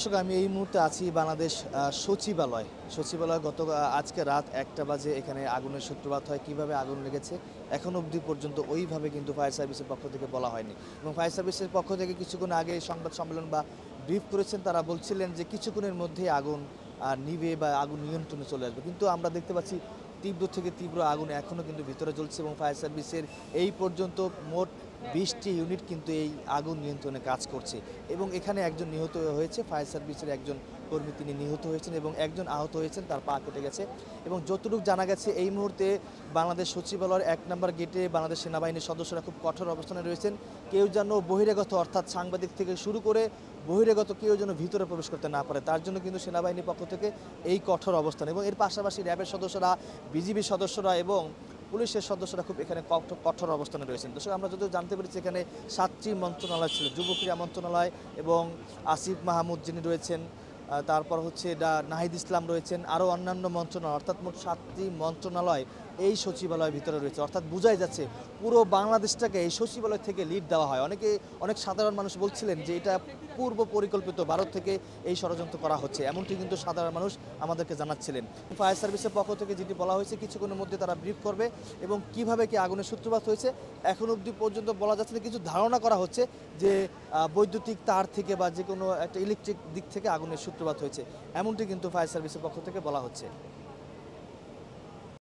দর্শক, আমি এই মুহূর্তে আছি বাংলাদেশ সচিবালয় আজকে রাত 1টা বাজে এখানে আগুনের সূত্রপাত হয়। কিভাবে আগুন লেগেছে এখনো অবধি পর্যন্ত ওইভাবে কিন্তু ফায়ার সার্ভিসের পক্ষ থেকে বলা হয়নি। এবং ফায়ার সার্ভিসের পক্ষ থেকে কিছুক্ষণ আগে সংবাদ সম্মেলন বা ব্রিফ করেছেন। তারা বলছিলেন যে কিছুক্ষণের মধ্যেই আগুন নিভে বা আগুন নিয়ন্ত্রণে চলে আসবে, কিন্তু আমরা দেখতে পাচ্ছি তীব্র থেকে তীব্র আগুন এখনও কিন্তু ভিতরে জ্বলছে এবং ফায়ার সার্ভিসের এই পর্যন্ত মোট 20টি ইউনিট কিন্তু এই আগুন নিয়ন্ত্রণে কাজ করছে। এবং এখানে একজন নিহত হয়েছে, ফায়ার সার্ভিসের একজন কর্মী তিনি নিহত হয়েছেন এবং একজন আহত হয়েছেন, তার পা কেটে গেছে। এবং যতটুকু জানা গেছে এই মুহূর্তে বাংলাদেশ সচিবালয়ের 1 নম্বর গেটে বাংলাদেশ সেনাবাহিনীর সদস্যরা খুব কঠোর অবস্থানে রয়েছেন। কেউ যেন বহিরাগত অর্থাৎ সাংবাদিক থেকে শুরু করে বহিরাগত কেউ যেন ভিতরে প্রবেশ করতে না পারে, তার জন্য কিন্তু সেনাবাহিনীর পক্ষ থেকে এই কঠোর অবস্থান। এবং এর পাশাপাশি র্যাবের সদস্যরা, বিজিবির সদস্যরা এবং পুলিশের সদস্যরা খুব এখানে কঠোর অবস্থানে রয়েছেন। দর্শক, আমরা যদিও জানতে পেরেছি এখানে 7টি মন্ত্রণালয় ছিল, যুব ক্রীড়া মন্ত্রণালয় এবং আসিফ মাহমুদ যিনি রয়েছেন, তারপর হচ্ছে নাহিদ ইসলাম রয়েছেন, আরও অন্যান্য মন্ত্রণালয়, অর্থাৎ মোট 7টি মন্ত্রণালয় এই সচিবালয়ের ভিতরে রয়েছে। অর্থাৎ বোঝাই যাচ্ছে পুরো বাংলাদেশটাকে এই সচিবালয় থেকে লিড দেওয়া হয়। অনেক সাধারণ মানুষ বলছিলেন যে এটা পূর্ব পরিকল্পিত, ভারত থেকে এই ষড়যন্ত্র করা হচ্ছে, এমনটি কিন্তু সাধারণ মানুষ আমাদেরকে জানাচ্ছিলেন। ফায়ার সার্ভিসের পক্ষ থেকে যেটি বলা হয়েছে কিছুক্ষণের মধ্যে তারা ব্রিফ করবে এবং কিভাবে কি আগুনের সূত্রপাত হয়েছে এখন অবধি পর্যন্ত বলা যাচ্ছে না। কিছু ধারণা করা হচ্ছে যে বৈদ্যুতিক তার থেকে বা যে কোনো একটা ইলেকট্রিক দিক থেকে আগুনের সূত্রপাত হয়েছে, এমনটি কিন্তু ফায়ার সার্ভিসের পক্ষ থেকে বলা হচ্ছে।